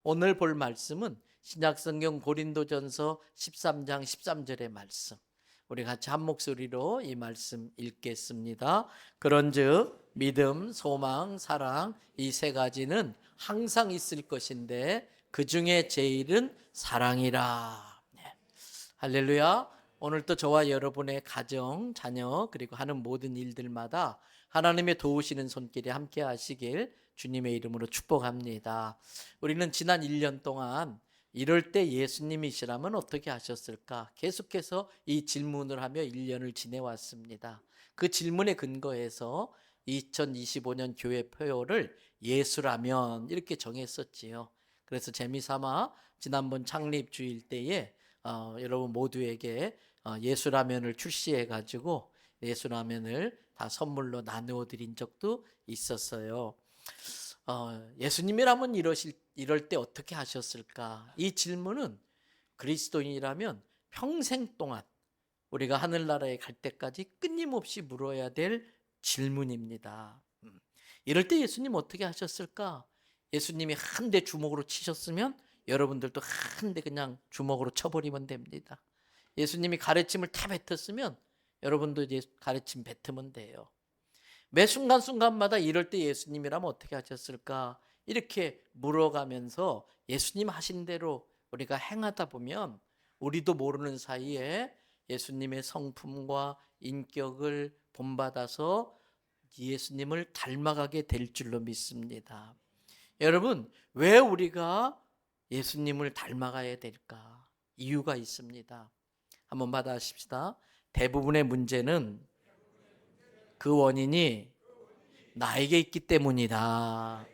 오늘 볼 말씀은 신약성경 고린도전서 13장 13절의 말씀. 우리 같이 한 목소리로 이 말씀 읽겠습니다. 그런즉 믿음, 소망, 사랑 이 세 가지는 항상 있을 것인데 그 중에 제일은 사랑이라. 네. 할렐루야. 오늘도 저와 여러분의 가정, 자녀 그리고 하는 모든 일들마다 하나님의 도우시는 손길이 함께 하시길 주님의 이름으로 축복합니다. 우리는 지난 1년 동안 이럴 때 예수님이시라면 어떻게 하셨을까? 계속해서 이 질문을 하며 1년을 지내왔습니다. 그 질문에 근거해서 2025년 교회 표어를 예수라면 이렇게 정했었지요. 그래서 재미삼아 지난번 창립 주일 때에 여러분 모두에게 예수라면을 출시해 가지고 예수라면을 다 선물로 나누어 드린 적도 있었어요. 예수님이라면 이럴 때 어떻게 하셨을까? 이 질문은 그리스도인이라면 평생 동안 우리가 하늘나라에 갈 때까지 끊임없이 물어야 될 질문입니다. 이럴 때 예수님 어떻게 하셨을까? 예수님이 한 대 주먹으로 치셨으면 여러분들도 한 대 그냥 주먹으로 쳐버리면 됩니다. 예수님이 가르침을 다 뱉었으면 여러분도 이제 가르침 뱉으면 돼요. 매 순간순간마다 이럴 때 예수님이라면 어떻게 하셨을까? 이렇게 물어가면서 예수님 하신 대로 우리가 행하다 보면 우리도 모르는 사이에 예수님의 성품과 인격을 본받아서 예수님을 닮아가게 될 줄로 믿습니다. 여러분, 왜 우리가 예수님을 닮아가야 될까? 이유가 있습니다. 한번 받아십시다. 대부분의 문제는 그 원인이 나에게 있기 때문이다.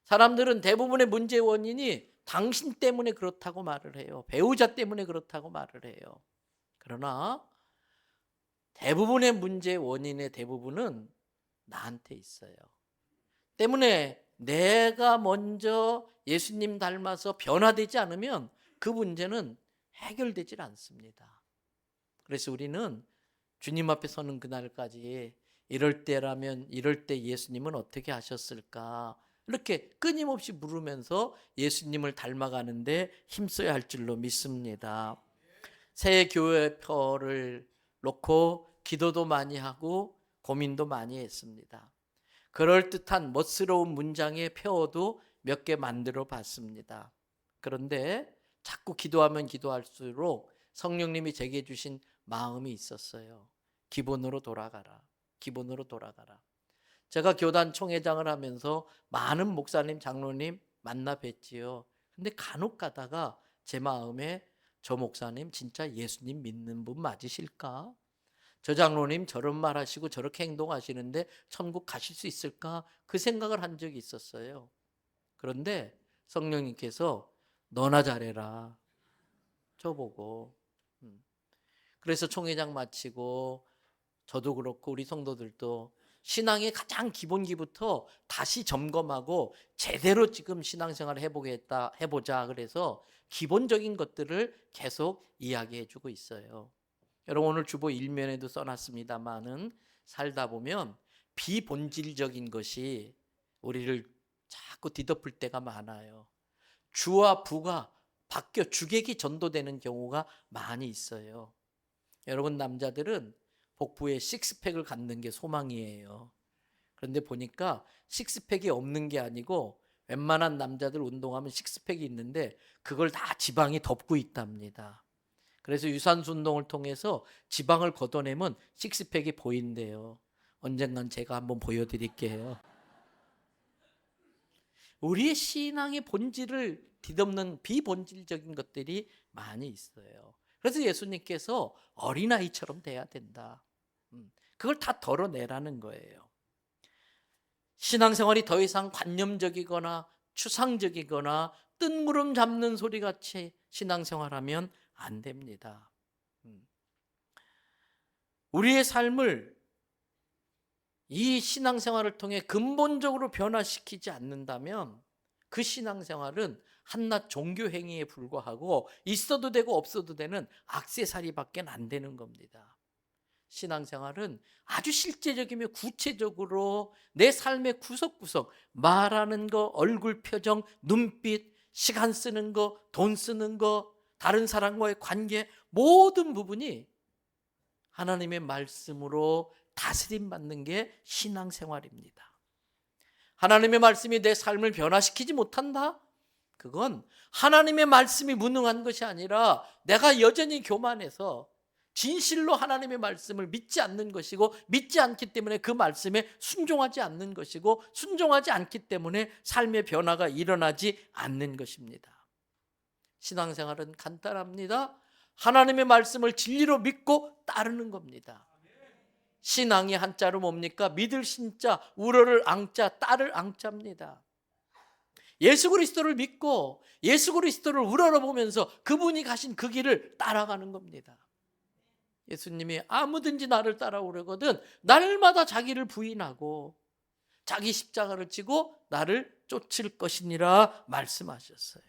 사람들은 대부분의 문제의 원인이 당신 때문에 그렇다고 말을 해요. 배우자 때문에 그렇다고 말을 해요. 그러나 대부분의 문제의 원인의 대부분은 나한테 있어요. 때문에 내가 먼저 예수님 닮아서 변화되지 않으면 그 문제는 해결되질 않습니다. 그래서 우리는 주님 앞에 서는 그날까지 이럴 때 예수님은 어떻게 하셨을까? 이렇게 끊임없이 물으면서 예수님을 닮아가는데 힘써야 할 줄로 믿습니다. 새 교회표를 놓고 기도도 많이 하고 고민도 많이 했습니다. 그럴듯한 멋스러운 문장의 표어도 몇 개 만들어 봤습니다. 그런데 자꾸 기도하면 기도할수록 성령님이 제게 주신 마음이 있었어요. 기본으로 돌아가라. 기본으로 돌아가라. 제가 교단 총회장을 하면서 많은 목사님, 장로님 만나 뵀지요. 근데 간혹 가다가 제 마음에 저 목사님 진짜 예수님 믿는 분 맞으실까? 저 장로님 저런 말 하시고 저렇게 행동하시는데 천국 가실 수 있을까? 그 생각을 한 적이 있었어요. 그런데 성령님께서 너나 잘해라. 저보고. 그래서 총회장 마치고 저도 그렇고 우리 성도들도 신앙의 가장 기본기부터 다시 점검하고 제대로 지금 신앙생활을 해보자. 그래서 기본적인 것들을 계속 이야기해 주고 있어요. 여러분 오늘 주보 1면에도 써놨습니다만은 살다 보면 비본질적인 것이 우리를 자꾸 뒤덮을 때가 많아요. 주와 부가 바뀌어 주객이 전도되는 경우가 많이 있어요. 여러분 남자들은 복부에 식스팩을 갖는 게 소망이에요. 그런데 보니까 식스팩이 없는 게 아니고 웬만한 남자들 운동하면 식스팩이 있는데 그걸 다 지방이 덮고 있답니다. 그래서 유산소 운동을 통해서 지방을 걷어내면 식스팩이 보인대요. 언젠간 제가 한번 보여드릴게요. 우리의 신앙의 본질을 뒤덮는 비본질적인 것들이 많이 있어요. 그래서 예수님께서 어린아이처럼 돼야 된다. 그걸 다 덜어내라는 거예요. 신앙생활이 더 이상 관념적이거나 추상적이거나 뜬구름 잡는 소리같이 신앙생활하면 안 됩니다. 우리의 삶을 이 신앙생활을 통해 근본적으로 변화시키지 않는다면 그 신앙생활은 한낱 종교행위에 불과하고 있어도 되고 없어도 되는 액세서리밖에 안 되는 겁니다. 신앙생활은 아주 실제적이며 구체적으로 내 삶의 구석구석, 말하는 거, 얼굴 표정, 눈빛, 시간 쓰는 거, 돈 쓰는 거, 다른 사람과의 관계, 모든 부분이 하나님의 말씀으로 다스림 받는 게 신앙생활입니다. 하나님의 말씀이 내 삶을 변화시키지 못한다? 그건 하나님의 말씀이 무능한 것이 아니라 내가 여전히 교만해서 진실로 하나님의 말씀을 믿지 않는 것이고, 믿지 않기 때문에 그 말씀에 순종하지 않는 것이고, 순종하지 않기 때문에 삶의 변화가 일어나지 않는 것입니다. 신앙생활은 간단합니다. 하나님의 말씀을 진리로 믿고 따르는 겁니다. 신앙이 한자로 뭡니까? 믿을 신자, 우러를 앙자, 따를 앙자입니다. 예수 그리스도를 믿고 예수 그리스도를 우러러보면서 그분이 가신 그 길을 따라가는 겁니다. 예수님이 아무든지 나를 따라오려거든 날마다 자기를 부인하고 자기 십자가를 지고 나를 쫓을 것이니라 말씀하셨어요.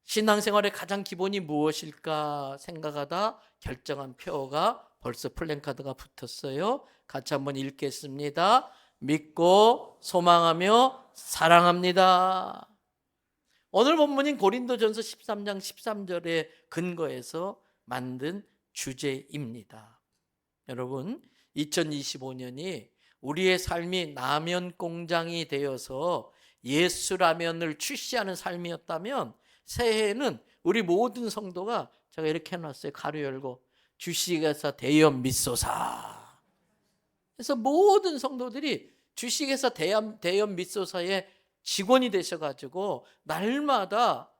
신앙생활의 가장 기본이 무엇일까 생각하다 결정한 표가 벌써 플랜카드가 붙었어요. 같이 한번 읽겠습니다. 믿고 소망하며 사랑합니다. 오늘 본문인 고린도전서 13장 13절의 근거에서 만든 주제입니다. 여러분, 2025년이 우리의 삶이 라면 공장이 되어서 예수 라면을 출시하는 삶이었다면, 새해에는 우리 모든 성도가, 제가 이렇게 해놨어요. 가로 열고 주식회사 대연 밌소사. 그래서 모든 성도들이 주식회사 대연 밌소사의 직원이 되셔가지고 날마다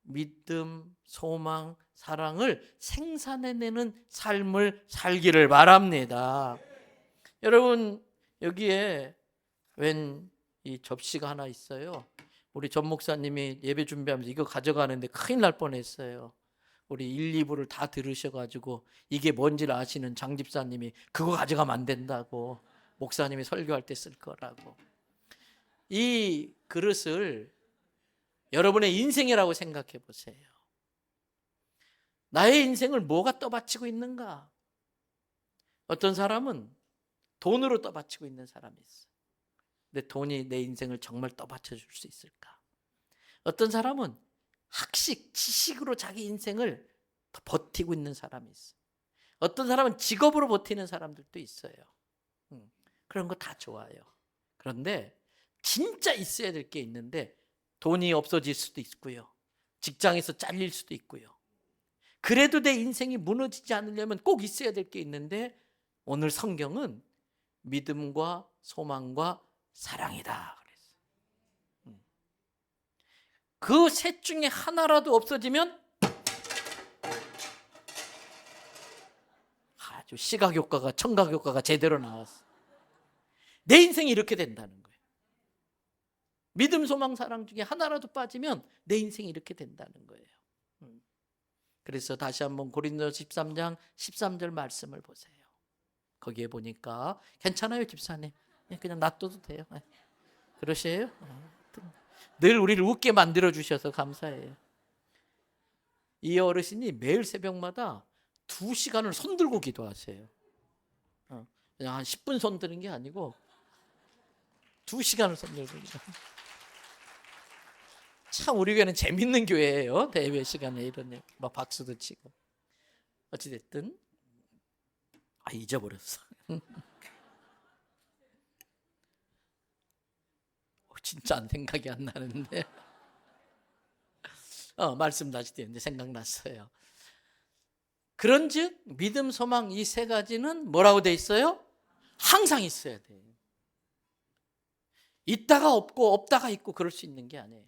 믿음, 소망, 사랑을 생산해내는 삶을 살기를 바랍니다. 여러분, 여기에 웬 이 접시가 하나 있어요. 우리 전 목사님이 예배 준비하면서 이거 가져가는데 큰일 날 뻔했어요. 우리 1, 2부를 다 들으셔가지고 이게 뭔지를 아시는 장 집사님이 그거 가져가면 안 된다고, 목사님이 설교할 때 쓸 거라고. 이 그릇을 여러분의 인생이라고 생각해 보세요. 나의 인생을 뭐가 떠받치고 있는가? 어떤 사람은 돈으로 떠받치고 있는 사람이 있어. 근데 돈이 내 인생을 정말 떠받쳐 줄 수 있을까? 어떤 사람은 학식, 지식으로 자기 인생을 버티고 있는 사람이 있어. 어떤 사람은 직업으로 버티는 사람들도 있어요. 그런 거 다 좋아요. 그런데 진짜 있어야 될 게 있는데, 돈이 없어질 수도 있고요, 직장에서 잘릴 수도 있고요. 그래도 내 인생이 무너지지 않으려면 꼭 있어야 될 게 있는데, 오늘 성경은 믿음과 소망과 사랑이다 그랬어요. 그 셋 중에 하나라도 없어지면 아주 시각효과가, 청각효과가 제대로 나왔어. 내 인생이 이렇게 된다는 거예요. 믿음, 소망, 사랑 중에 하나라도 빠지면 내 인생이 이렇게 된다는 거예요. 그래서 다시 한번 고린도서 13장 13절 말씀을 보세요. 거기에 보니까, 괜찮아요 집사님, 그냥 놔둬도 돼요. 그러세요? 늘 우리를 웃게 만들어 주셔서 감사해요. 이 어르신이 매일 새벽마다 2시간을 손 들고 기도하세요. 그냥 한 10분 손 드는 게 아니고 2시간을 손 들고 기도해요. 참 우리 교회는 재밌는 교회예요. 대회 시간에 이런 막 박수도 치고. 어찌됐든 잊어버렸어. 진짜 생각이 안 나는데 말씀 다시 드렸는데 생각났어요. 그런즉 믿음, 소망 이 세 가지는 뭐라고 돼 있어요? 항상 있어야 돼요. 있다가 없고 없다가 있고 그럴 수 있는 게 아니에요.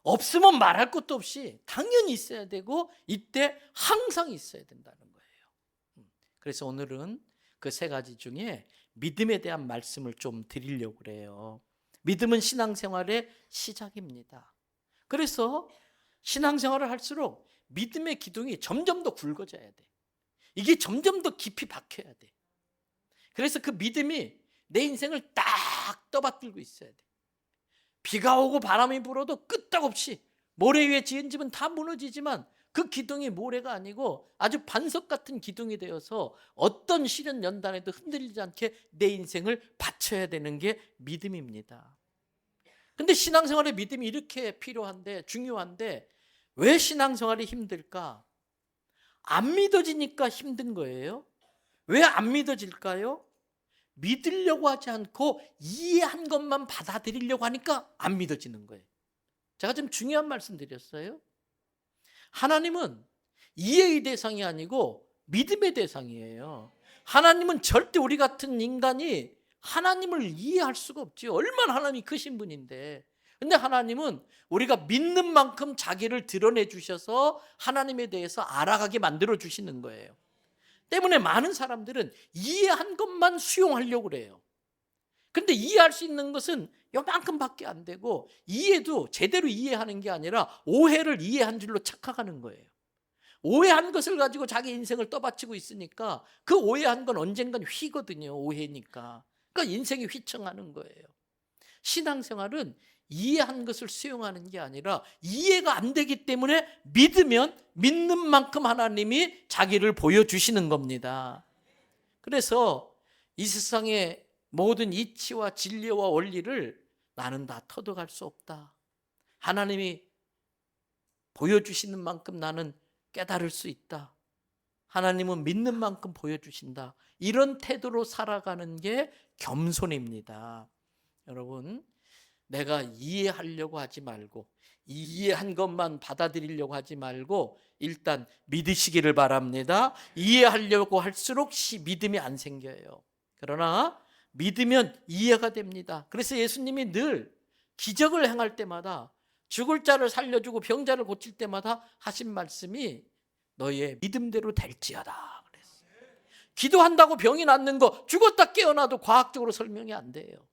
없으면 말할 것도 없이 당연히 있어야 되고, 이때 항상 있어야 된다는 거예요. 그래서 오늘은 그 세 가지 중에 믿음에 대한 말씀을 좀 드리려고 그래요. 믿음은 신앙생활의 시작입니다. 그래서 신앙생활을 할수록 믿음의 기둥이 점점 더 굵어져야 돼. 이게 점점 더 깊이 박혀야 돼. 그래서 그 믿음이 내 인생을 딱 떠받들고 있어야 돼. 비가 오고 바람이 불어도 끄떡없이, 모래 위에 지은 집은 다 무너지지만 그 기둥이 모래가 아니고 아주 반석 같은 기둥이 되어서 어떤 시련 연단에도 흔들리지 않게 내 인생을 바쳐야 되는 게 믿음입니다. 근데 신앙생활에 믿음이 이렇게 필요한데, 중요한데 왜 신앙생활이 힘들까? 안 믿어지니까 힘든 거예요. 왜 안 믿어질까요? 믿으려고 하지 않고 이해한 것만 받아들이려고 하니까 안 믿어지는 거예요. 제가 좀 중요한 말씀 드렸어요. 하나님은 이해의 대상이 아니고 믿음의 대상이에요. 하나님은 절대 우리 같은 인간이 하나님을 이해할 수가 없죠. 얼마나 하나님이 크신 분인데. 근데 하나님은 우리가 믿는 만큼 자기를 드러내 주셔서 하나님에 대해서 알아가게 만들어 주시는 거예요. 때문에 많은 사람들은 이해한 것만 수용하려고 그래요. 근데 이해할 수 있는 것은 요만큼밖에 안 되고, 이해도 제대로 이해하는 게 아니라 오해를 이해한 줄로 착각하는 거예요. 오해한 것을 가지고 자기 인생을 떠받치고 있으니까 그 오해한 건 언젠간 휘거든요. 오해니까. 그러니까 인생이 휘청하는 거예요. 신앙생활은 이해한 것을 수용하는 게 아니라 이해가 안 되기 때문에 믿으면 믿는 만큼 하나님이 자기를 보여주시는 겁니다. 그래서 이 세상의 모든 이치와 진리와 원리를 나는 다 터득할 수 없다. 하나님이 보여주시는 만큼 나는 깨달을 수 있다. 하나님은 믿는 만큼 보여주신다. 이런 태도로 살아가는 게 겸손입니다. 여러분, 내가 이해하려고 하지 말고 이해한 것만 받아들이려고 하지 말고 일단 믿으시기를 바랍니다. 이해하려고 할수록 믿음이 안 생겨요. 그러나 믿으면 이해가 됩니다. 그래서 예수님이 늘 기적을 행할 때마다, 죽을 자를 살려주고 병자를 고칠 때마다 하신 말씀이 너의 믿음대로 될지어다 그랬어요. 기도한다고 병이 낫는 거, 죽었다 깨어나도 과학적으로 설명이 안 돼요.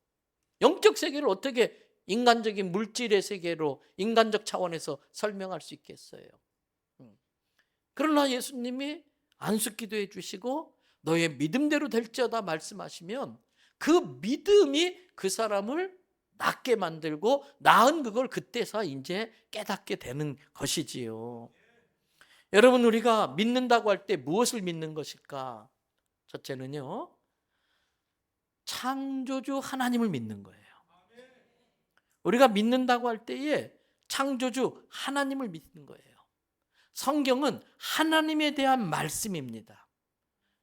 영적 세계를 어떻게 인간적인 물질의 세계로 인간적 차원에서 설명할 수 있겠어요? 그러나 예수님이 안수기도해 주시고 너의 믿음대로 될지어다 말씀하시면 그 믿음이 그 사람을 낫게 만들고 나은 그걸 그때서 이제 깨닫게 되는 것이지요. 여러분, 우리가 믿는다고 할 때 무엇을 믿는 것일까? 첫째는요, 창조주 하나님을 믿는 거예요. 우리가 믿는다고 할 때에 창조주 하나님을 믿는 거예요. 성경은 하나님에 대한 말씀입니다.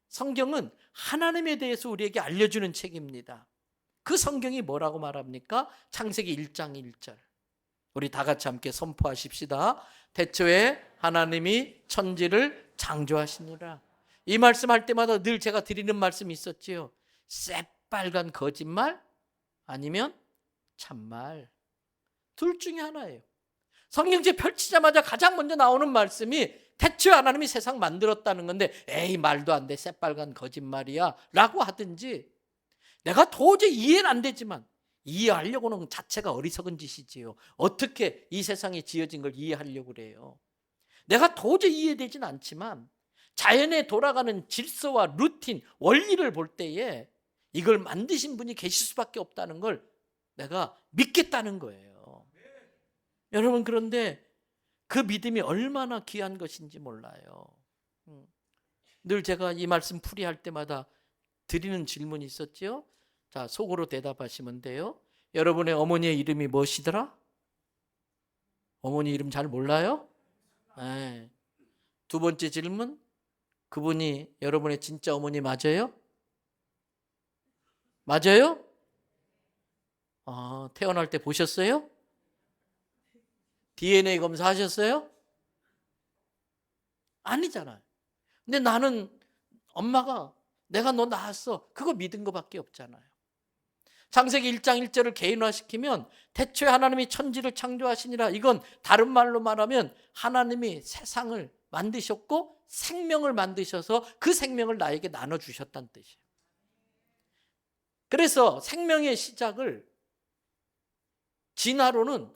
성경은 하나님에 대해서 우리에게 알려주는 책입니다. 그 성경이 뭐라고 말합니까? 창세기 1장 1절. 우리 다 같이 함께 선포하십시다. 태초에 하나님이 천지를 창조하시니라. 이 말씀할 때마다 늘 제가 드리는 말씀이 있었지요. 새빨간 거짓말 아니면 참말. 둘 중에 하나예요. 성경책 펼치자마자 가장 먼저 나오는 말씀이 태초에 하나님이 세상 만들었다는 건데, 에이 말도 안 돼, 새빨간 거짓말이야 라고 하든지, 내가 도저히 이해는 안 되지만 이해하려고는 자체가 어리석은 짓이지요. 어떻게 이 세상이 지어진 걸 이해하려고 그래요? 내가 도저히 이해되진 않지만 자연에 돌아가는 질서와 루틴, 원리를 볼 때에 이걸 만드신 분이 계실 수밖에 없다는 걸 내가 믿겠다는 거예요. 여러분, 그런데 그 믿음이 얼마나 귀한 것인지 몰라요. 늘 제가 이 말씀 풀이할 때마다 드리는 질문이 있었죠. 자, 속으로 대답하시면 돼요. 여러분의 어머니의 이름이 무엇이더라? 어머니 이름 잘 몰라요? 네. 두 번째 질문, 그분이 여러분의 진짜 어머니 맞아요? 맞아요? 태어날 때 보셨어요? DNA 검사 하셨어요? 아니잖아요. 근데 나는 엄마가 내가 너 낳았어, 그거 믿은 것밖에 없잖아요. 창세기 1장 1절을 개인화시키면 태초에 하나님이 천지를 창조하시니라, 이건 다른 말로 말하면 하나님이 세상을 만드셨고 생명을 만드셔서 그 생명을 나에게 나눠주셨다는 뜻이에요. 그래서 생명의 시작을 진화로는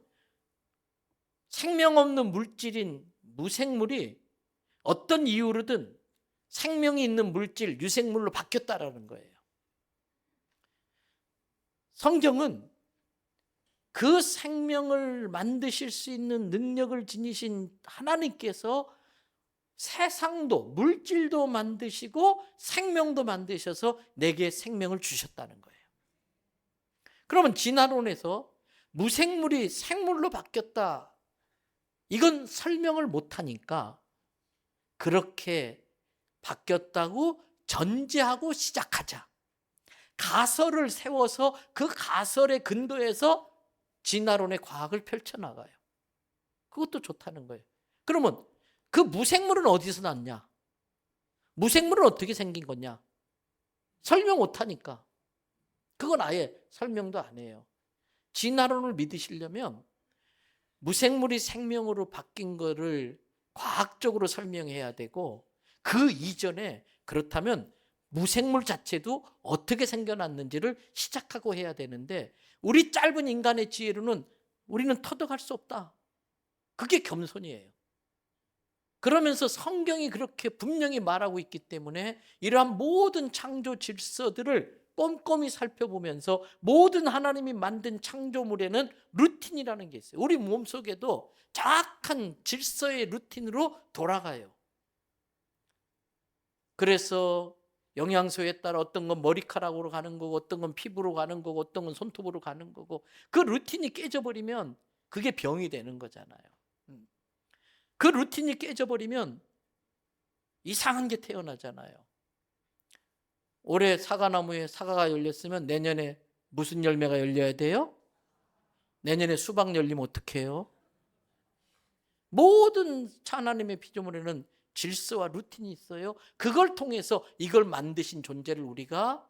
생명 없는 물질인 무생물이 어떤 이유로든 생명이 있는 물질, 유생물로 바뀌었다라는 거예요. 성경은 그 생명을 만드실 수 있는 능력을 지니신 하나님께서 세상도 물질도 만드시고 생명도 만드셔서 내게 생명을 주셨다는 거예요. 그러면 진화론에서 무생물이 생물로 바뀌었다, 이건 설명을 못하니까 그렇게 바뀌었다고 전제하고 시작하자. 가설을 세워서 그 가설의 근거에서 진화론의 과학을 펼쳐나가요. 그것도 좋다는 거예요. 그러면 그 무생물은 어디서 났냐? 무생물은 어떻게 생긴 거냐? 설명 못하니까 그건 아예 설명도 안 해요. 진화론을 믿으시려면 무생물이 생명으로 바뀐 거를 과학적으로 설명해야 되고, 그 이전에 그렇다면 무생물 자체도 어떻게 생겨났는지를 시작하고 해야 되는데, 우리 짧은 인간의 지혜로는 우리는 터득할 수 없다. 그게 겸손이에요. 그러면서 성경이 그렇게 분명히 말하고 있기 때문에 이러한 모든 창조 질서들을 꼼꼼히 살펴보면서 모든 하나님이 만든 창조물에는 루틴이라는 게 있어요. 우리 몸속에도 정확한 질서의 루틴으로 돌아가요. 그래서 영양소에 따라 어떤 건 머리카락으로 가는 거고, 어떤 건 피부로 가는 거고, 어떤 건 손톱으로 가는 거고, 그 루틴이 깨져버리면 그게 병이 되는 거잖아요. 그 루틴이 깨져버리면 이상한 게 태어나잖아요. 올해 사과나무에 사과가 열렸으면 내년에 무슨 열매가 열려야 돼요? 내년에 수박 열리면 어떡해요? 모든 하나님의 피조물에는 질서와 루틴이 있어요. 그걸 통해서 이걸 만드신 존재를 우리가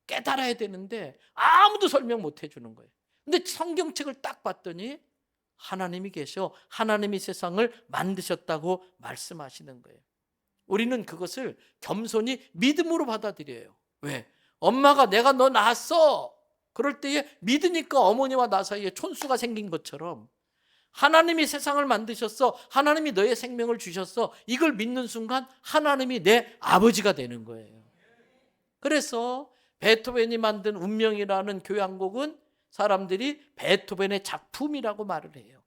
깨달아야 되는데 아무도 설명 못 해주는 거예요. 근데 성경책을 딱 봤더니 하나님이 계셔 하나님이 세상을 만드셨다고 말씀하시는 거예요. 우리는 그것을 겸손히 믿음으로 받아들여요. 왜? 엄마가 내가 너 낳았어, 그럴 때에 믿으니까 어머니와 나 사이에 촌수가 생긴 것처럼 하나님이 세상을 만드셨어, 하나님이 너의 생명을 주셨어, 이걸 믿는 순간 하나님이 내 아버지가 되는 거예요. 그래서 베토벤이 만든 운명이라는 교향곡은 사람들이 베토벤의 작품이라고 말을 해요.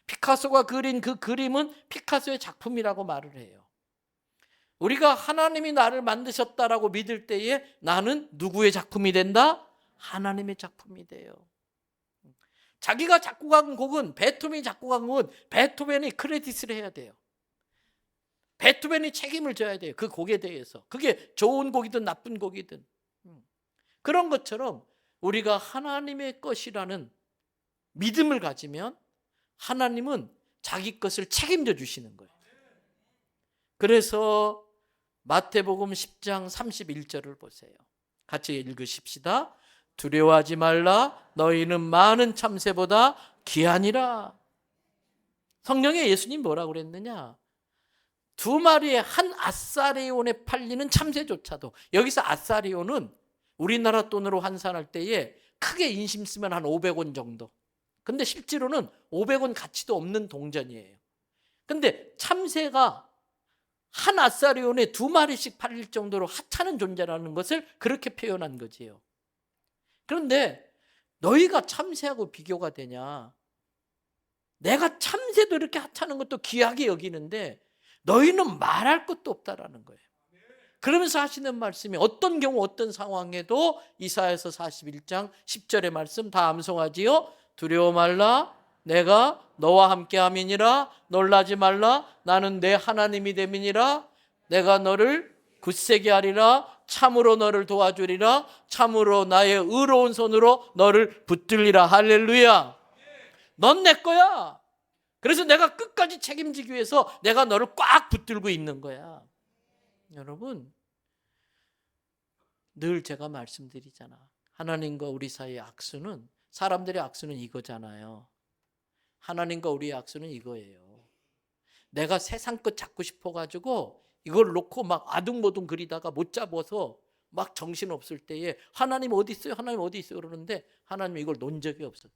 피카소가 그린 그 그림은 피카소의 작품이라고 말을 해요. 우리가 하나님이 나를 만드셨다라고 믿을 때에 나는 누구의 작품이 된다? 하나님의 작품이 돼요. 자기가 작곡한 곡은, 베토벤이 작곡한 곡은 베토벤이 크레딧을 해야 돼요. 베토벤이 책임을 져야 돼요. 그 곡에 대해서. 그게 좋은 곡이든 나쁜 곡이든. 그런 것처럼 우리가 하나님의 것이라는 믿음을 가지면 하나님은 자기 것을 책임져 주시는 거예요. 그래서 마태복음 10장 31절을 보세요. 같이 읽으십시다. 두려워하지 말라, 너희는 많은 참새보다 귀하니라. 성경에 예수님 뭐라고 그랬느냐? 2마리의 한 아사리온에 팔리는 참새조차도, 여기서 아사리온은 우리나라 돈으로 환산할 때에 크게 인심 쓰면 한 500원 정도. 근데 실제로는 500원 가치도 없는 동전이에요. 근데 참새가 한 아사리온에 2마리씩 팔릴 정도로 하찮은 존재라는 것을 그렇게 표현한 거지요. 그런데 너희가 참새하고 비교가 되냐? 내가 참새도 이렇게 하찮은 것도 귀하게 여기는데 너희는 말할 것도 없다라는 거예요. 그러면서 하시는 말씀이 어떤 경우 어떤 상황에도 이사야서 41장 10절의 말씀 다 암송하지요. 두려워 말라, 내가 너와 함께 함이니라. 놀라지 말라, 나는 내 하나님이 됨이니라. 내가 너를 굳세게 하리라. 참으로 너를 도와주리라. 참으로 나의 의로운 손으로 너를 붙들리라. 할렐루야. 넌 내 거야. 그래서 내가 끝까지 책임지기 위해서 내가 너를 꽉 붙들고 있는 거야. 여러분, 늘 제가 말씀드리잖아. 하나님과 우리 사이의 악수는, 사람들의 악수는 이거잖아요. 하나님과 우리의 악수는 이거예요. 내가 세상 것 잡고 싶어가지고 이걸 놓고 막 아둥바둥 그리다가 못 잡아서 막 정신없을 때에 하나님 어디 있어요? 하나님 어디 있어요? 그러는데 하나님이 이걸 놓은 적이 없어요.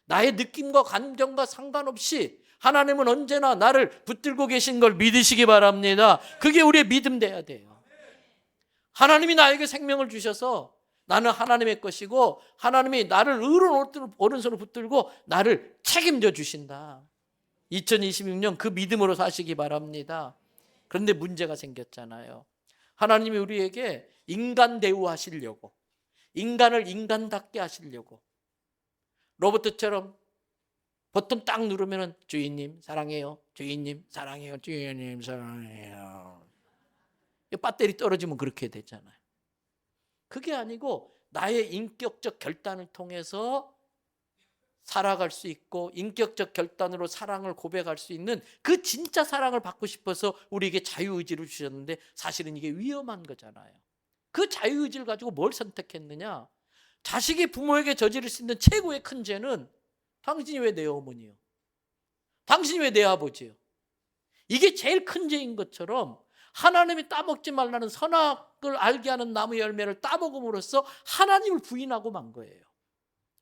나의 느낌과 감정과 상관없이 하나님은 언제나 나를 붙들고 계신 걸 믿으시기 바랍니다. 그게 우리의 믿음 돼야 돼요. 하나님이 나에게 생명을 주셔서 나는 하나님의 것이고 하나님이 나를 의로운 오른손으로 붙들고 나를 책임져 주신다. 2026년 그 믿음으로 사시기 바랍니다. 그런데 문제가 생겼잖아요. 하나님이 우리에게 인간 대우하시려고, 인간을 인간답게 하시려고 로봇처럼 버튼 딱 누르면 주인님 사랑해요, 주인님 사랑해요, 주인님 사랑해요. 배터리 떨어지면 그렇게 되잖아요. 그게 아니고 나의 인격적 결단을 통해서 살아갈 수 있고 인격적 결단으로 사랑을 고백할 수 있는 그 진짜 사랑을 받고 싶어서 우리에게 자유의지를 주셨는데 사실은 이게 위험한 거잖아요. 그 자유의지를 가지고 뭘 선택했느냐? 자식이 부모에게 저지를 수 있는 최고의 큰 죄는 당신이 왜 내 어머니요? 당신이 왜 내 아버지요? 이게 제일 큰 죄인 것처럼 하나님이 따먹지 말라는 선악을 알게 하는 나무 열매를 따먹음으로써 하나님을 부인하고 만 거예요.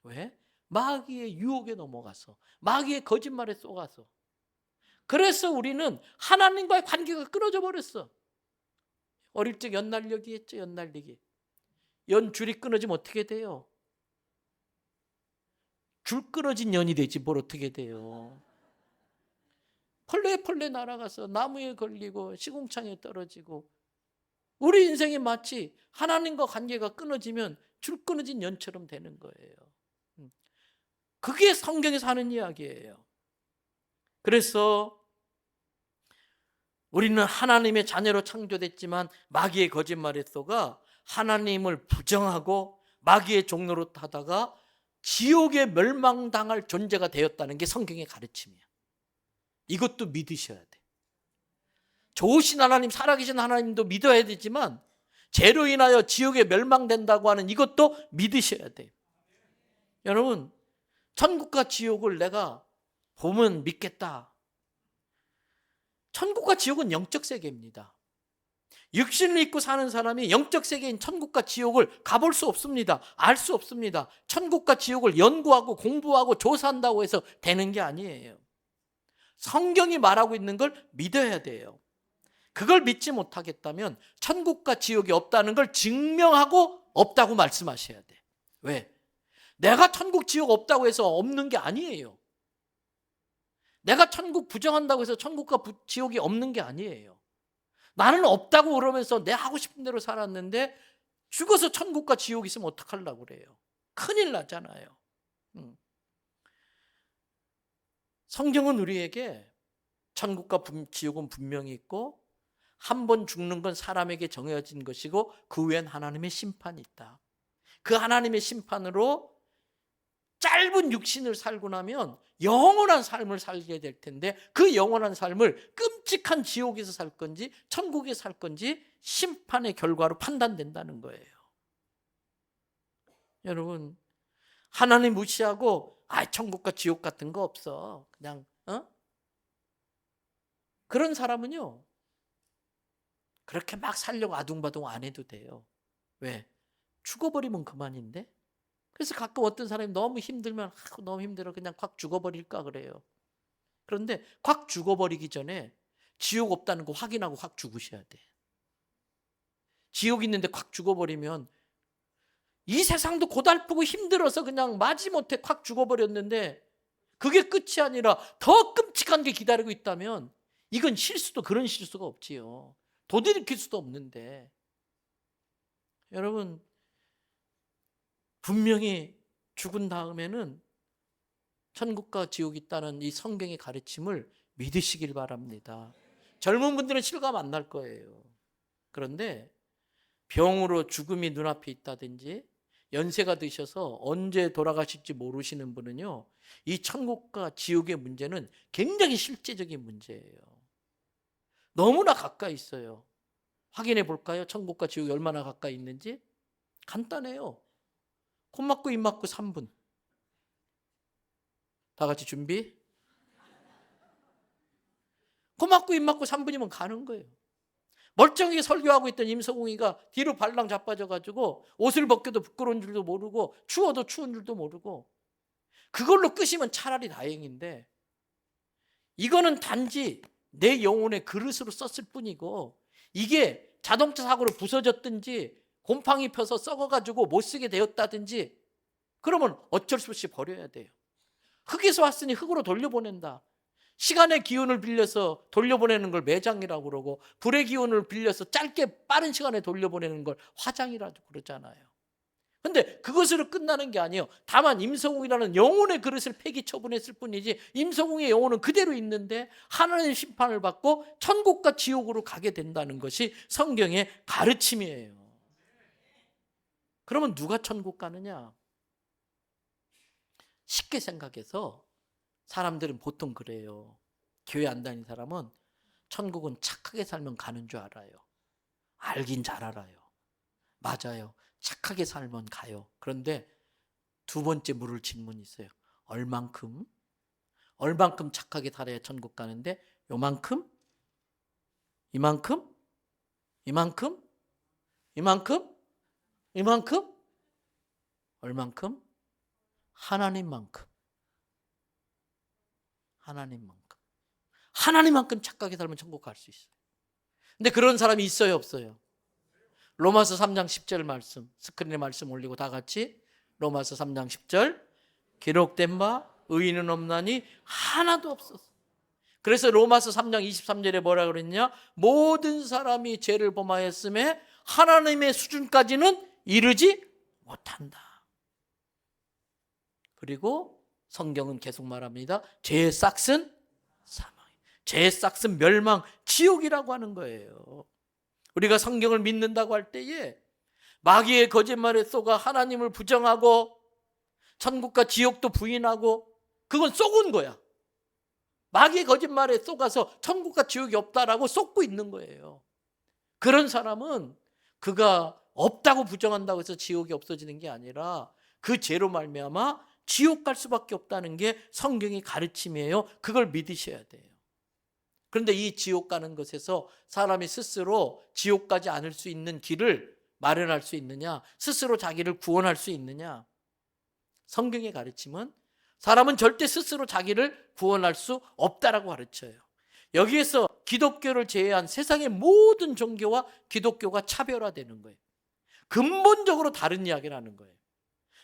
왜? 마귀의 유혹에 넘어가서, 마귀의 거짓말에 속아서. 그래서 우리는 하나님과의 관계가 끊어져 버렸어. 어릴 적 연날리기 했죠. 연날리기. 연줄이 끊어지면 어떻게 돼요? 줄 끊어진 연이 되지 뭘 어떻게 돼요? 펄레 날아가서 나무에 걸리고 시궁창에 떨어지고, 우리 인생이 마치 하나님과 관계가 끊어지면 줄 끊어진 연처럼 되는 거예요. 그게 성경에서 하는 이야기예요. 그래서 우리는 하나님의 자녀로 창조됐지만 마귀의 거짓말에 속아 하나님을 부정하고 마귀의 종로로 타다가 지옥에 멸망당할 존재가 되었다는 게 성경의 가르침이에요. 이것도 믿으셔야 돼. 좋으신 하나님, 살아계신 하나님도 믿어야 되지만 죄로 인하여 지옥에 멸망된다고 하는 이것도 믿으셔야 돼요. 여러분, 천국과 지옥을 내가 보면 믿겠다. 천국과 지옥은 영적 세계입니다. 육신을 입고 사는 사람이 영적 세계인 천국과 지옥을 가볼 수 없습니다. 알 수 없습니다. 천국과 지옥을 연구하고 공부하고 조사한다고 해서 되는 게 아니에요. 성경이 말하고 있는 걸 믿어야 돼요. 그걸 믿지 못하겠다면 천국과 지옥이 없다는 걸 증명하고 없다고 말씀하셔야 돼. 왜? 내가 천국 지옥 없다고 해서 없는 게 아니에요. 내가 천국 부정한다고 해서 천국과 지옥이 없는 게 아니에요. 나는 없다고 그러면서 내 하고 싶은 대로 살았는데 죽어서 천국과 지옥이 있으면 어떡하려고 그래요? 큰일 나잖아요. 성경은 우리에게 천국과 지옥은 분명히 있고 한 번 죽는 건 사람에게 정해진 것이고 그 후엔 하나님의 심판이 있다. 그 하나님의 심판으로 짧은 육신을 살고 나면 영원한 삶을 살게 될 텐데 그 영원한 삶을 끔찍한 지옥에서 살 건지 천국에서 살 건지 심판의 결과로 판단된다는 거예요. 여러분, 하나님 무시하고 천국과 지옥 같은 거 없어. 그냥 그런 사람은요. 그렇게 막 살려고 아둥바둥 안 해도 돼요. 왜? 죽어버리면 그만인데? 그래서 가끔 어떤 사람이 너무 힘들면 너무 힘들어 그냥 확 죽어버릴까 그래요. 그런데 확 죽어버리기 전에 지옥 없다는 거 확인하고 확 죽으셔야 돼. 지옥 있는데 확 죽어버리면 이 세상도 고달프고 힘들어서 그냥 마지못해 확 죽어버렸는데 그게 끝이 아니라 더 끔찍한 게 기다리고 있다면 이건 실수도 그런 실수가 없지요. 도드릴 수도 없는데. 여러분, 분명히 죽은 다음에는 천국과 지옥이 있다는 이 성경의 가르침을 믿으시길 바랍니다. 젊은 분들은 실감 안 날 거예요. 그런데 병으로 죽음이 눈앞에 있다든지 연세가 드셔서 언제 돌아가실지 모르시는 분은요, 이 천국과 지옥의 문제는 굉장히 실제적인 문제예요. 너무나 가까이 있어요. 확인해 볼까요? 천국과 지옥이 얼마나 가까이 있는지? 간단해요. 코 막고 입 막고 3분. 다 같이 준비. 코 막고 입 막고 3분이면 가는 거예요. 멀쩡하게 설교하고 있던 임성웅이가 뒤로 발랑 자빠져가지고 옷을 벗겨도 부끄러운 줄도 모르고 추워도 추운 줄도 모르고 그걸로 끄시면 차라리 다행인데 이거는 단지 내 영혼의 그릇으로 썼을 뿐이고 이게 자동차 사고로 부서졌든지 곰팡이 펴서 썩어가지고 못 쓰게 되었다든지 그러면 어쩔 수 없이 버려야 돼요. 흙에서 왔으니 흙으로 돌려보낸다. 시간의 기운을 빌려서 돌려보내는 걸 매장이라고 그러고, 불의 기운을 빌려서 짧게 빠른 시간에 돌려보내는 걸 화장이라고 그러잖아요. 근데 그것으로 끝나는 게 아니에요. 다만 임성웅이라는 영혼의 그릇을 폐기 처분했을 뿐이지, 임성웅의 영혼은 그대로 있는데 하나님의 심판을 받고 천국과 지옥으로 가게 된다는 것이 성경의 가르침이에요. 그러면 누가 천국 가느냐? 쉽게 생각해서 사람들은 보통 그래요. 교회 안 다니는 사람은 천국은 착하게 살면 가는 줄 알아요. 알긴 잘 알아요. 맞아요. 착하게 살면 가요. 그런데 두 번째 물을 질문이 있어요. 얼만큼? 얼만큼 착하게 살아야 천국 가는데, 요만큼? 이만큼? 이만큼? 이만큼? 이만큼? 얼만큼? 하나님만큼. 하나님만큼. 하나님만큼 착하게 살면 천국 갈 수 있어요. 근데 그런 사람이 있어요, 없어요? 로마서 3장 10절 말씀, 스크린에 말씀 올리고 다 같이. 로마서 3장 10절. 기록된 바 의인은 없나니 하나도 없었어. 그래서 로마서 3장 23절에 뭐라 그랬냐? 모든 사람이 죄를 범하였음에 하나님의 수준까지는 이르지 못한다. 그리고 성경은 계속 말합니다. 죄의 싹은 사망, 죄의 싹은 멸망, 지옥이라고 하는 거예요. 우리가 성경을 믿는다고 할 때에 마귀의 거짓말에 속아 하나님을 부정하고 천국과 지옥도 부인하고, 그건 속은 거야. 마귀의 거짓말에 속아서 천국과 지옥이 없다라고 속고 있는 거예요. 그런 사람은 그가 없다고 부정한다고 해서 지옥이 없어지는 게 아니라 그 죄로 말미암아 지옥 갈 수밖에 없다는 게 성경의 가르침이에요. 그걸 믿으셔야 돼요. 그런데 이 지옥 가는 것에서 사람이 스스로 지옥 가지 않을 수 있는 길을 마련할 수 있느냐? 스스로 자기를 구원할 수 있느냐? 성경의 가르침은 사람은 절대 스스로 자기를 구원할 수 없다라고 가르쳐요. 여기에서 기독교를 제외한 세상의 모든 종교와 기독교가 차별화되는 거예요. 근본적으로 다른 이야기를 하는 거예요.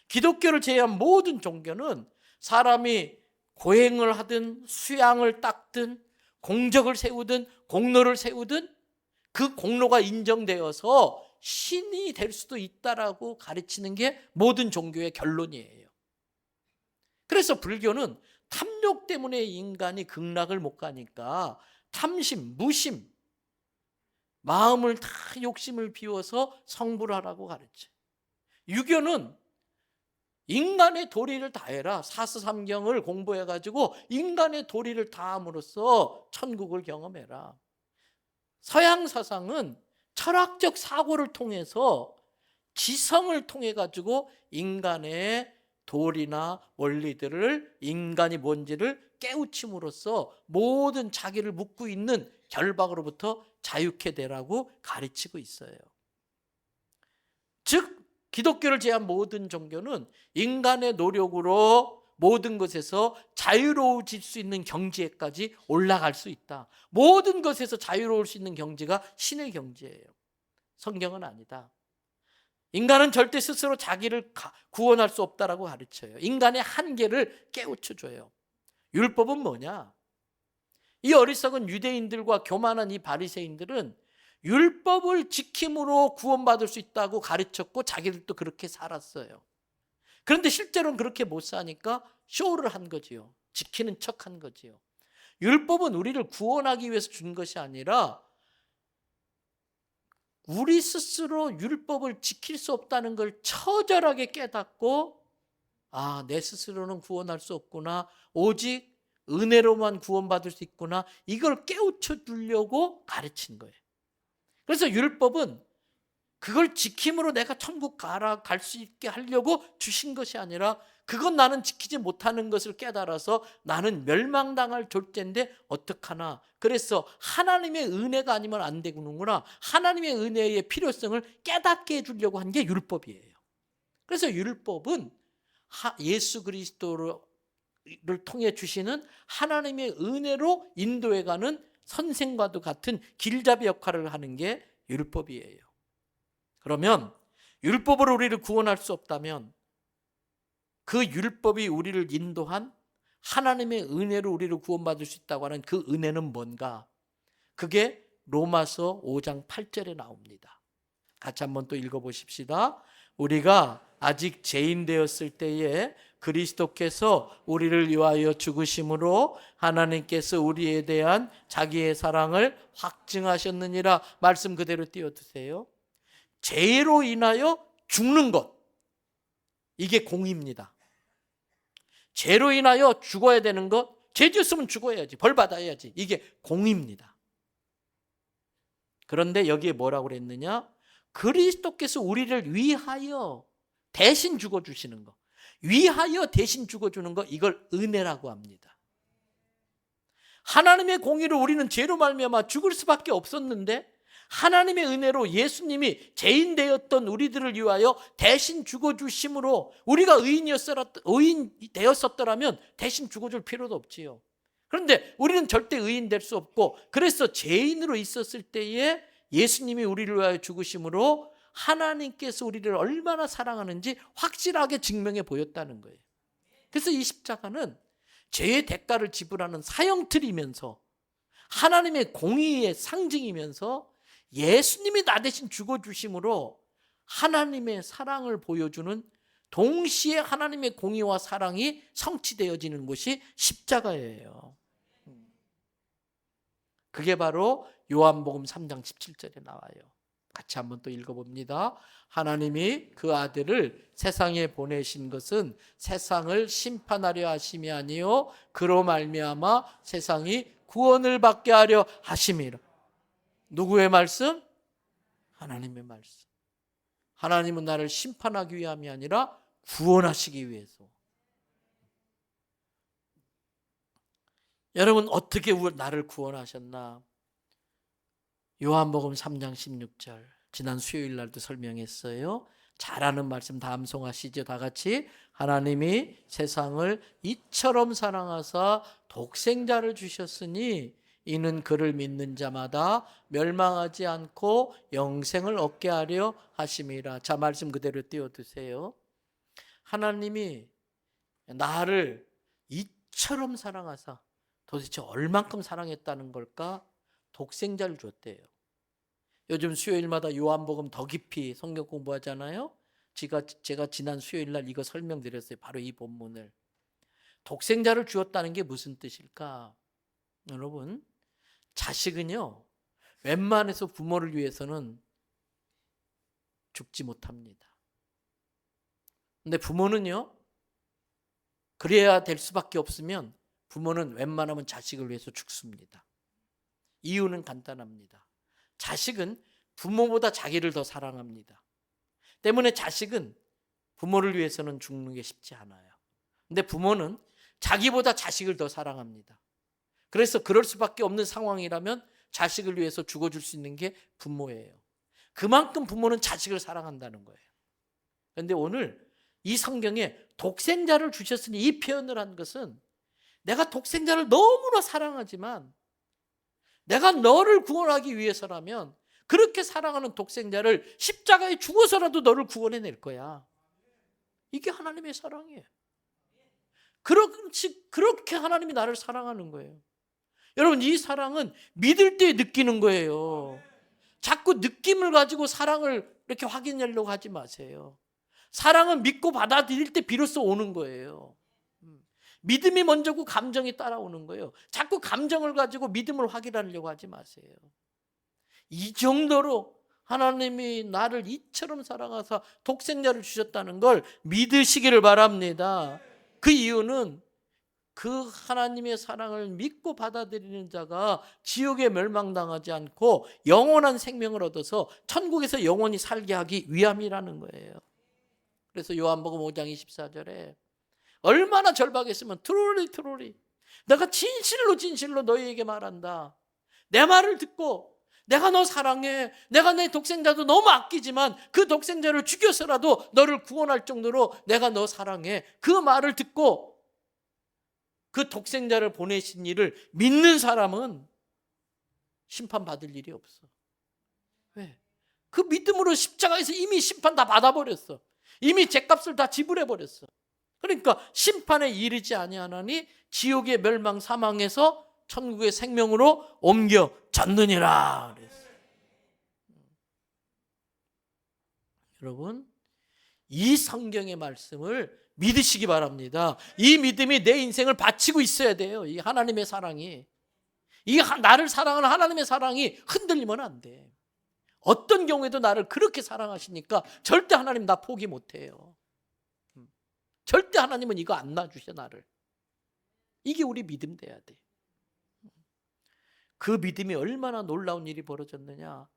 기독교를 제외한 모든 종교는 사람이 고행을 하든 수양을 닦든 공적을 세우든 공로를 세우든 그 공로가 인정되어서 신이 될 수도 있다라고 가르치는 게 모든 종교의 결론이에요. 그래서 불교는 탐욕 때문에 인간이 극락을 못 가니까 탐심, 무심, 마음을 다 욕심을 비워서 성불 하라고 가르쳐요. 유교는 인간의 도리를 다해라. 사스삼경을 공부해가지고 인간의 도리를 다함으로써 천국을 경험해라. 서양 사상은 철학적 사고를 통해서 지성을 통해 가지고 인간의 도리나 원리들을, 인간이 뭔지를 깨우침으로써 모든 자기를 묶고 있는 결박으로부터 자유케 되라고 가르치고 있어요. 즉 기독교를 제한 모든 종교는 인간의 노력으로 모든 것에서 자유로워질 수 있는 경지에까지 올라갈 수 있다. 모든 것에서 자유로울 수 있는 경지가 신의 경지예요. 성경은 아니다. 인간은 절대 스스로 자기를 구원할 수 없다라고 가르쳐요. 인간의 한계를 깨우쳐줘요. 율법은 뭐냐? 이 어리석은 유대인들과 교만한 이 바리새인들은 율법을 지킴으로 구원받을 수 있다고 가르쳤고 자기들도 그렇게 살았어요. 그런데 실제로는 그렇게 못 사니까 쇼를 한 거지요. 지키는 척한 거지요. 율법은 우리를 구원하기 위해서 준 것이 아니라 우리 스스로 율법을 지킬 수 없다는 걸 처절하게 깨닫고, 아, 내 스스로는 구원할 수 없구나, 오직 은혜로만 구원받을 수 있구나, 이걸 깨우쳐 주려고 가르친 거예요. 그래서 율법은 그걸 지킴으로 내가 천국 갈 수 있게 하려고 주신 것이 아니라, 그건 나는 지키지 못하는 것을 깨달아서 나는 멸망당할 존재인데 어떡하나, 그래서 하나님의 은혜가 아니면 안 되는구나, 하나님의 은혜의 필요성을 깨닫게 해주려고 한 게 율법이에요. 그래서 율법은 예수 그리스도를 통해 주시는 하나님의 은혜로 인도해가는 선생과도 같은 길잡이 역할을 하는 게 율법이에요. 그러면 율법으로 우리를 구원할 수 없다면 그 율법이 우리를 인도한 하나님의 은혜로 우리를 구원받을 수 있다고 하는 그 은혜는 뭔가? 그게 로마서 5장 8절에 나옵니다. 같이 한번 또 읽어보십시다. 우리가 아직 죄인 되었을 때에 그리스도께서 우리를 위하여 죽으심으로 하나님께서 우리에 대한 자기의 사랑을 확증하셨느니라. 말씀 그대로 띄워두세요. 죄로 인하여 죽는 것, 이게 공의입니다. 죄로 인하여 죽어야 되는 것, 죄 지었으면 죽어야지, 벌 받아야지, 이게 공의입니다. 그런데 여기에 뭐라고 그랬느냐? 그리스도께서 우리를 위하여 대신 죽어주시는 거, 위하여 대신 죽어주는 거, 이걸 은혜라고 합니다. 하나님의 공의로 우리는 죄로 말미암아 죽을 수밖에 없었는데 하나님의 은혜로 예수님이 죄인 되었던 우리들을 위하여 대신 죽어주심으로 우리가 의인 되었었더라면 대신 죽어줄 필요도 없지요. 그런데 우리는 절대 의인 될 수 없고, 그래서 죄인으로 있었을 때에 예수님이 우리를 위하여 죽으심으로 하나님께서 우리를 얼마나 사랑하는지 확실하게 증명해 보였다는 거예요. 그래서 이 십자가는 죄의 대가를 지불하는 사형틀이면서 하나님의 공의의 상징이면서 예수님이 나 대신 죽어주심으로 하나님의 사랑을 보여주는, 동시에 하나님의 공의와 사랑이 성취되어지는 곳이 십자가예요. 그게 바로 요한복음 3장 17절에 나와요. 같이 한번 또 읽어봅니다. 하나님이 그 아들을 세상에 보내신 것은 세상을 심판하려 하심이 아니요 그로 말미암아 세상이 구원을 받게 하려 하심이라. 누구의 말씀? 하나님의 말씀. 하나님은 나를 심판하기 위함이 아니라 구원하시기 위해서. 여러분, 어떻게 나를 구원하셨나? 요한복음 3장 16절, 지난 수요일 날도 설명했어요. 잘 아는 말씀 다 암송하시죠. 다 같이. 하나님이 세상을 이처럼 사랑하사 독생자를 주셨으니 이는 그를 믿는 자마다 멸망하지 않고 영생을 얻게 하려 하심이라. 자, 말씀 그대로 띄워두세요. 하나님이 나를 이처럼 사랑하사, 도대체 얼만큼 사랑했다는 걸까? 독생자를 줬대요. 요즘 수요일마다 요한복음 더 깊이 성경 공부하잖아요. 제가 지난 수요일 날 이거 설명드렸어요. 바로 이 본문을. 독생자를 주었다는 게 무슨 뜻일까? 여러분, 자식은요, 웬만해서 부모를 위해서는 죽지 못합니다. 근데 부모는요, 그래야 될 수밖에 없으면 부모는 웬만하면 자식을 위해서 죽습니다. 이유는 간단합니다. 자식은 부모보다 자기를 더 사랑합니다. 때문에 자식은 부모를 위해서는 죽는 게 쉽지 않아요. 근데 부모는 자기보다 자식을 더 사랑합니다. 그래서 그럴 수밖에 없는 상황이라면 자식을 위해서 죽어줄 수 있는 게 부모예요. 그만큼 부모는 자식을 사랑한다는 거예요. 그런데 오늘 이 성경에 독생자를 주셨으니, 이 표현을 한 것은 내가 독생자를 너무나 사랑하지만 내가 너를 구원하기 위해서라면 그렇게 사랑하는 독생자를 십자가에 죽어서라도 너를 구원해낼 거야. 이게 하나님의 사랑이에요. 그렇게 하나님이 나를 사랑하는 거예요. 여러분, 이 사랑은 믿을 때 느끼는 거예요. 자꾸 느낌을 가지고 사랑을 이렇게 확인하려고 하지 마세요. 사랑은 믿고 받아들일 때 비로소 오는 거예요. 믿음이 먼저고 감정이 따라오는 거예요. 자꾸 감정을 가지고 믿음을 확인하려고 하지 마세요. 이 정도로 하나님이 나를 이처럼 사랑하사 독생자를 주셨다는 걸 믿으시기를 바랍니다. 그 이유는 그 하나님의 사랑을 믿고 받아들이는 자가 지옥에 멸망당하지 않고 영원한 생명을 얻어서 천국에서 영원히 살게 하기 위함이라는 거예요. 그래서 요한복음 5장 24절에 얼마나 절박했으면 트로리 내가 진실로 너희에게 말한다. 내 말을 듣고 내가 너 사랑해, 내가 내 독생자도 너무 아끼지만 그 독생자를 죽여서라도 너를 구원할 정도로 내가 너 사랑해, 그 말을 듣고 그 독생자를 보내신 이를 믿는 사람은 심판받을 일이 없어. 왜? 그 믿음으로 십자가에서 이미 심판 다 받아버렸어. 이미 죗값을 다 지불해버렸어. 그러니까 심판에 이르지 아니하나니 지옥의 멸망 사망에서 천국의 생명으로 옮겨졌느니라 그랬어요. 여러분, 이 성경의 말씀을 믿으시기 바랍니다. 이 믿음이 내 인생을 바치고 있어야 돼요. 이 하나님의 사랑이. 나를 사랑하는 하나님의 사랑이 흔들리면 안 돼. 어떤 경우에도 나를 그렇게 사랑하시니까 절대 하나님 나 포기 못해요. 절대 하나님은 이거 안 놔주셔 나를. 이게 우리 믿음 돼야 돼. 그 믿음이 얼마나 놀라운 일이 벌어졌느냐.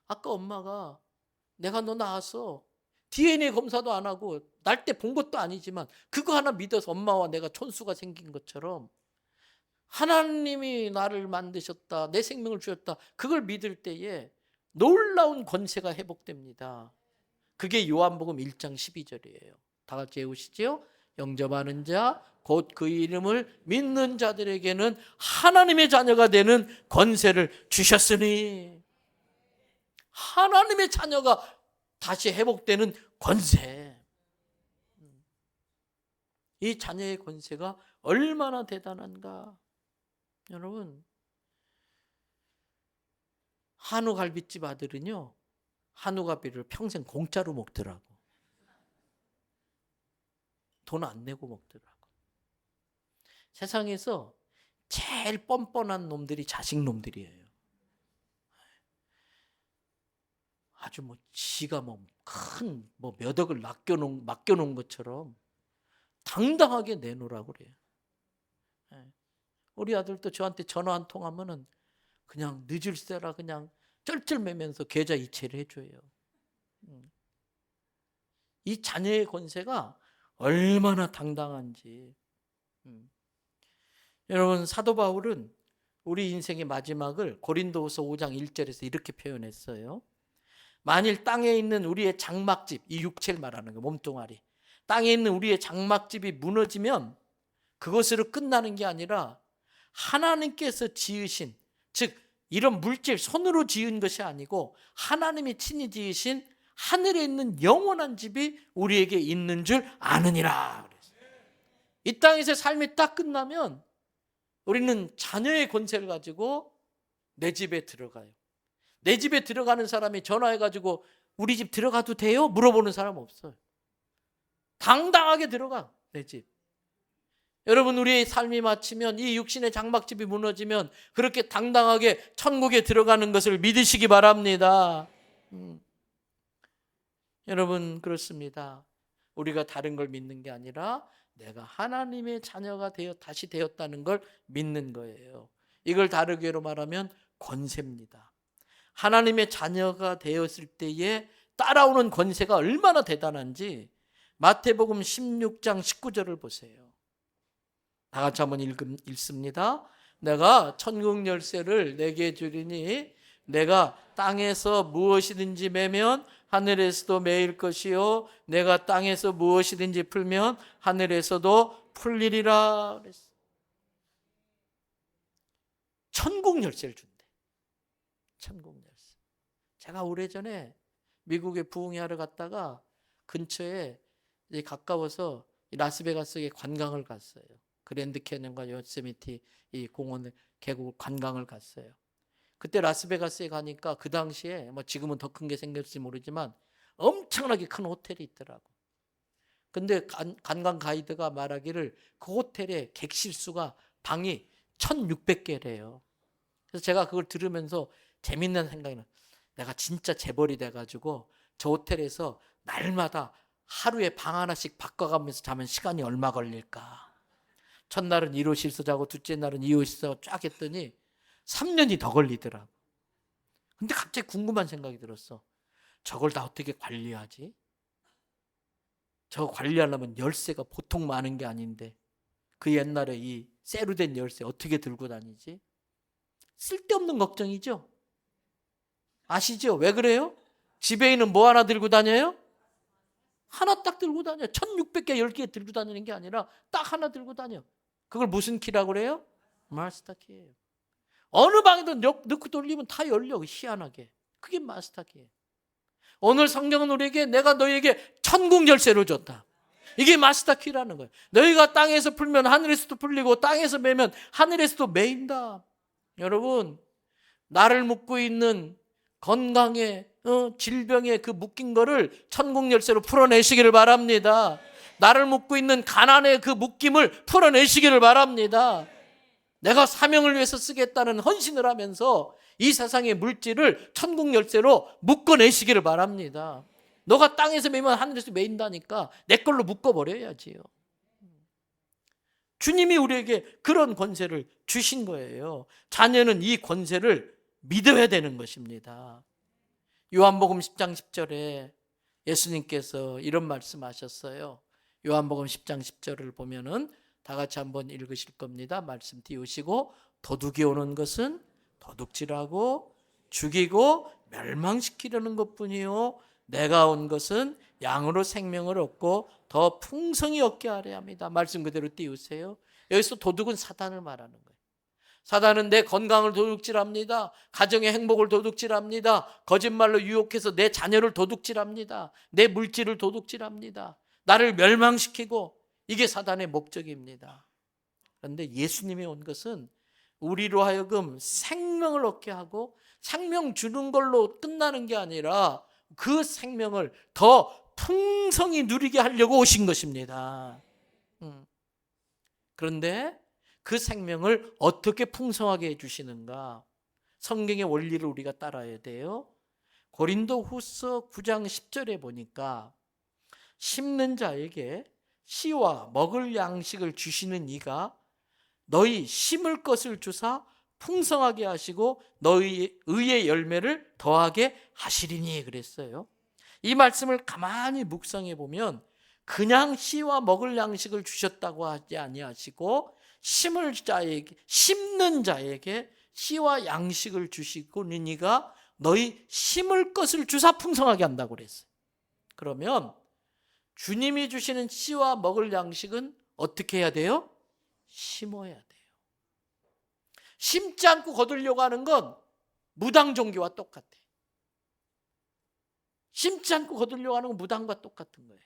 아까 엄마가 내가 너 낳았어. DNA 검사도 안 하고 날 때 본 것도 아니지만 그거 하나 믿어서 엄마와 내가 촌수가 생긴 것처럼 하나님이 나를 만드셨다. 내 생명을 주셨다. 그걸 믿을 때에 놀라운 권세가 회복됩니다. 그게 요한복음 1장 12절이에요. 다 같이 외우시죠? 영접하는 자 곧 그 이름을 믿는 자들에게는 하나님의 자녀가 되는 권세를 주셨으니, 하나님의 자녀가 다시 회복되는 권세. 이 자녀의 권세가 얼마나 대단한가. 여러분, 한우 갈비집 아들은요, 한우 갈비를 평생 공짜로 먹더라고. 돈 안 내고 먹더라고. 세상에서 제일 뻔뻔한 놈들이 자식 놈들이에요. 아주 지가 큰 몇 억을 맡겨놓은 것처럼 당당하게 내놓으라고 그래요. 우리 아들도 저한테 전화 한 통 하면은 그냥 늦을세라 그냥 쩔쩔매면서 계좌 이체를 해줘요. 이 자녀의 권세가 얼마나 당당한지. 여러분, 사도 바울은 우리 인생의 마지막을 고린도후서 5장 1절에서 이렇게 표현했어요. 만일 땅에 있는 우리의 장막집, 이 육체를 말하는 거, 몸뚱아리, 땅에 있는 우리의 장막집이 무너지면 그것으로 끝나는 게 아니라 하나님께서 지으신, 즉 이런 물질 손으로 지은 것이 아니고 하나님이 친히 지으신 하늘에 있는 영원한 집이 우리에게 있는 줄 아느니라. 이 땅에서 삶이 딱 끝나면 우리는 자녀의 권세를 가지고 내 집에 들어가요. 내 집에 들어가는 사람이 전화해가지고 우리 집 들어가도 돼요? 물어보는 사람 없어요. 당당하게 들어가, 내 집. 여러분, 우리의 삶이 마치면, 이 육신의 장막집이 무너지면 그렇게 당당하게 천국에 들어가는 것을 믿으시기 바랍니다. 여러분, 그렇습니다. 우리가 다른 걸 믿는 게 아니라 내가 하나님의 자녀가 다시 되었다는 걸 믿는 거예요. 이걸 다르게로 말하면 권세입니다. 하나님의 자녀가 되었을 때에 따라오는 권세가 얼마나 대단한지 마태복음 16장 19절을 보세요. 다 같이 한번 읽습니다. 내가 천국 열쇠를 내게 주리니 내가 땅에서 무엇이든지 매면 하늘에서도 매일 것이요 내가 땅에서 무엇이든지 풀면 하늘에서도 풀리리라 그랬어요. 천국 열쇠를 준대. 천국 열쇠. 제가 오래전에 미국에 부흥회하러 갔다가 근처에 가까워서 라스베가스에 관광을 갔어요. 그랜드 캐년과 요세미티 이 공원 계곡 관광을 갔어요. 그때 라스베가스에 가니까 그 당시에 지금은 더 큰 게 생겼을지 모르지만 엄청나게 큰 호텔이 있더라고. 근데 관광 가이드가 말하기를 그 호텔의 객실 수가 방이 1,600개래요. 그래서 제가 그걸 들으면서 재밌는 생각이 나요. 내가 진짜 재벌이 돼가지고 저 호텔에서 날마다 하루에 방 하나씩 바꿔가면서 자면 시간이 얼마 걸릴까. 첫날은 1호실에서 자고 둘째 날은 2호실에서 쫙 했더니 3년이 더 걸리더라고. 근데 갑자기 궁금한 생각이 들었어. 저걸 다 어떻게 관리하지? 저거 관리하려면 열쇠가 보통 많은 게 아닌데 그 옛날에 이 쇠로 된 열쇠 어떻게 들고 다니지? 쓸데없는 걱정이죠? 아시죠? 왜 그래요? 집에 있는 뭐 하나 들고 다녀요? 하나 딱 들고 다녀. 1,600개 10개 들고 다니는 게 아니라 딱 하나 들고 다녀. 그걸 무슨 키라고 그래요? 마스터 키예요. 어느 방에도 넣고 돌리면 다 열려. 희한하게. 그게 마스터 키예요. 오늘 성경은 우리에게 내가 너희에게 천국 열쇠를 줬다. 이게 마스터 키라는 거예요. 너희가 땅에서 풀면 하늘에서도 풀리고 땅에서 매면 하늘에서도 매인다. 여러분, 나를 묶고 있는 건강에 질병에 그 묶인 거를 천국 열쇠로 풀어내시기를 바랍니다. 나를 묶고 있는 가난의 그 묶임을 풀어내시기를 바랍니다. 내가 사명을 위해서 쓰겠다는 헌신을 하면서 이 세상의 물질을 천국 열쇠로 묶어내시기를 바랍니다. 너가 땅에서 매면 하늘에서 매인다니까 내 걸로 묶어버려야지요. 주님이 우리에게 그런 권세를 주신 거예요. 자녀는 이 권세를 믿어야 되는 것입니다. 요한복음 10장 10절에 예수님께서 이런 말씀하셨어요. 요한복음 10장 10절을 보면은 다 같이 한번 읽으실 겁니다. 말씀 띄우시고, 도둑이 오는 것은 도둑질하고 죽이고 멸망시키려는 것뿐이요 내가 온 것은 양으로 생명을 얻고 더 풍성히 얻게 하려 합니다. 말씀 그대로 띄우세요. 여기서 도둑은 사단을 말하는 거예요. 사단은 내 건강을 도둑질합니다. 가정의 행복을 도둑질합니다. 거짓말로 유혹해서 내 자녀를 도둑질합니다. 내 물질을 도둑질합니다. 나를 멸망시키고, 이게 사단의 목적입니다. 그런데 예수님이 온 것은 우리로 하여금 생명을 얻게 하고, 생명 주는 걸로 끝나는 게 아니라 그 생명을 더 풍성히 누리게 하려고 오신 것입니다. 그런데 그 생명을 어떻게 풍성하게 해주시는가? 성경의 원리를 우리가 따라야 돼요. 고린도후서 9장 10절에 보니까 심는 자에게 씨와 먹을 양식을 주시는 이가 너희 심을 것을 주사 풍성하게 하시고 너희 의의 열매를 더하게 하시리니 그랬어요. 이 말씀을 가만히 묵상해 보면 그냥 씨와 먹을 양식을 주셨다고 하지 아니하시고 심는 자에게 씨와 양식을 주시고 이가 너희 심을 것을 주사 풍성하게 한다고 그랬어요. 그러면 주님이 주시는 씨와 먹을 양식은 어떻게 해야 돼요? 심어야 돼요. 심지 않고 거두려고 하는 건 무당 종교와 똑같아요. 심지 않고 거두려고 하는 건 무당과 똑같은 거예요.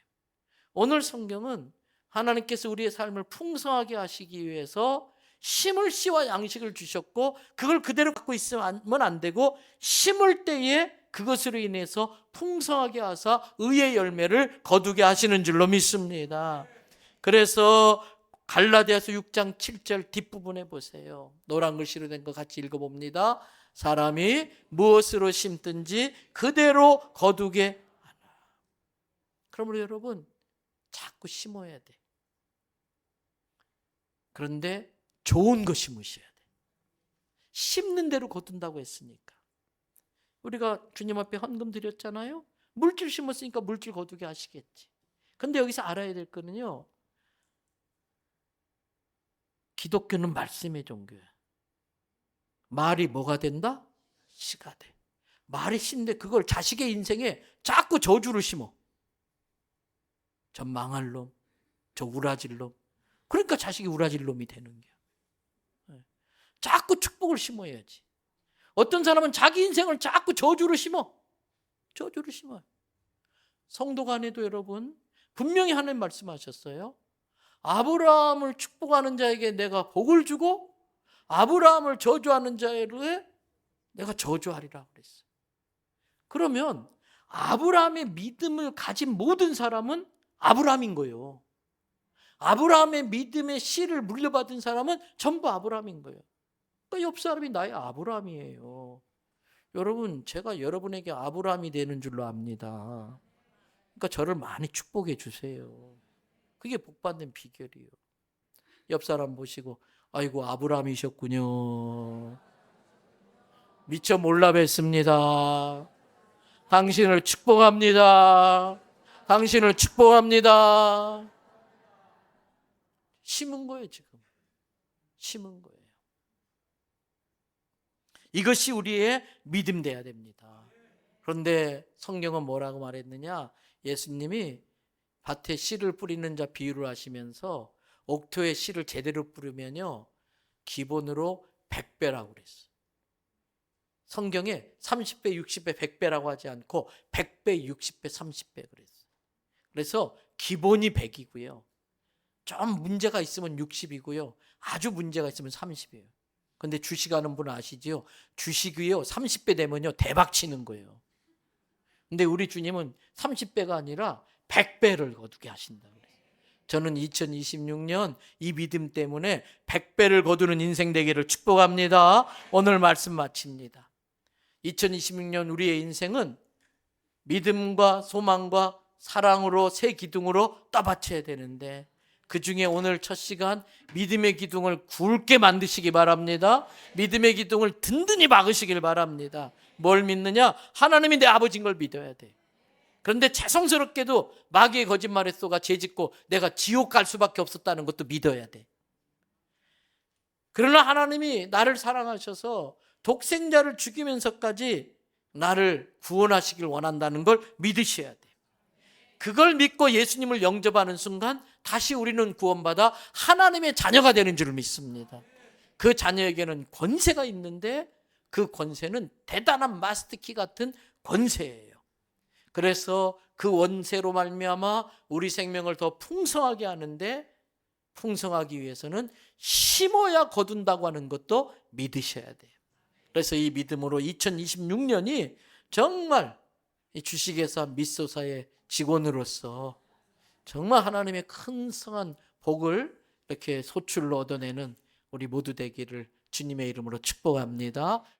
오늘 성경은 하나님께서 우리의 삶을 풍성하게 하시기 위해서 심을 씨와 양식을 주셨고, 그걸 그대로 갖고 있으면 안 되고 심을 때에 그것으로 인해서 풍성하게 하사 의의 열매를 거두게 하시는 줄로 믿습니다. 그래서 갈라디아서 6장 7절 뒷부분에 보세요. 노란 글씨로 된 거 같이 읽어봅니다. 사람이 무엇으로 심든지 그대로 거두게 하라. 그러므로 여러분, 자꾸 심어야 돼. 그런데 좋은 거 심으셔야 돼. 심는 대로 거둔다고 했으니까. 우리가 주님 앞에 헌금 드렸잖아요. 물질 심었으니까 물질 거두게 하시겠지. 근데 여기서 알아야 될 거는요, 기독교는 말씀의 종교야. 말이 뭐가 된다? 씨가 돼. 말이 씨인데 그걸 자식의 인생에 자꾸 저주를 심어. 저 망할 놈, 저 우라질 놈. 그러니까 자식이 우라질 놈이 되는 거야. 자꾸 축복을 심어야지. 어떤 사람은 자기 인생을 자꾸 저주를 심어. 저주를 심어요. 성도 간에도 여러분, 분명히 하나님 말씀하셨어요. 아브라함을 축복하는 자에게 내가 복을 주고 아브라함을 저주하는 자에게 내가 저주하리라 그랬어요. 그러면 아브라함의 믿음을 가진 모든 사람은 아브라함인 거예요. 아브라함의 믿음의 씨를 물려받은 사람은 전부 아브라함인 거예요. 그러니까 옆 사람이 나의 아브라함이에요. 여러분, 제가 여러분에게 아브라함이 되는 줄로 압니다. 그러니까 저를 많이 축복해 주세요. 그게 복받는 비결이에요. 옆 사람 보시고, 아이고 아브라함이셨군요. 미처 몰라 뵀습니다. 당신을 축복합니다. 당신을 축복합니다. 심은 거예요, 지금. 심은 거예요. 이것이 우리의 믿음 돼야 됩니다. 그런데 성경은 뭐라고 말했느냐? 예수님이 밭에 씨를 뿌리는 자 비유를 하시면서 옥토에 씨를 제대로 뿌리면요, 기본으로 100배라고 그랬어요. 성경에 30배, 60배, 100배라고 하지 않고 100배, 60배, 30배 그랬어요. 그래서 기본이 100이고요. 좀 문제가 있으면 60이고요. 아주 문제가 있으면 30이에요. 근데 주식하는 분 아시죠? 주식이요 30배 되면요 대박 치는 거예요. 근데 우리 주님은 30배가 아니라 100배를 거두게 하신다 그래요. 저는 2026년 이 믿음 때문에 100배를 거두는 인생 되기를 축복합니다. 오늘 말씀 마칩니다. 2026년 우리의 인생은 믿음과 소망과 사랑으로 새 기둥으로 떠받쳐야 되는데 그 중에 오늘 첫 시간 믿음의 기둥을 굳게 만드시기 바랍니다. 믿음의 기둥을 든든히 막으시길 바랍니다. 뭘 믿느냐? 하나님이 내 아버지인 걸 믿어야 돼. 그런데 죄송스럽게도 마귀의 거짓말에 속아 죄짓고 내가 지옥 갈 수밖에 없었다는 것도 믿어야 돼. 그러나 하나님이 나를 사랑하셔서 독생자를 죽이면서까지 나를 구원하시길 원한다는 걸 믿으셔야 돼. 그걸 믿고 예수님을 영접하는 순간 다시 우리는 구원받아 하나님의 자녀가 되는 줄 믿습니다. 그 자녀에게는 권세가 있는데 그 권세는 대단한 마스터키 같은 권세예요. 그래서 그 원세로 말미암아 우리 생명을 더 풍성하게 하는데 풍성하기 위해서는 심어야 거둔다고 하는 것도 믿으셔야 돼요. 그래서 이 믿음으로 2026년이 정말 이 주식회사 미소사의 직원으로서 정말 하나님의 큰 성한 복을 이렇게 소출로 얻어내는 우리 모두 되기를 주님의 이름으로 축복합니다.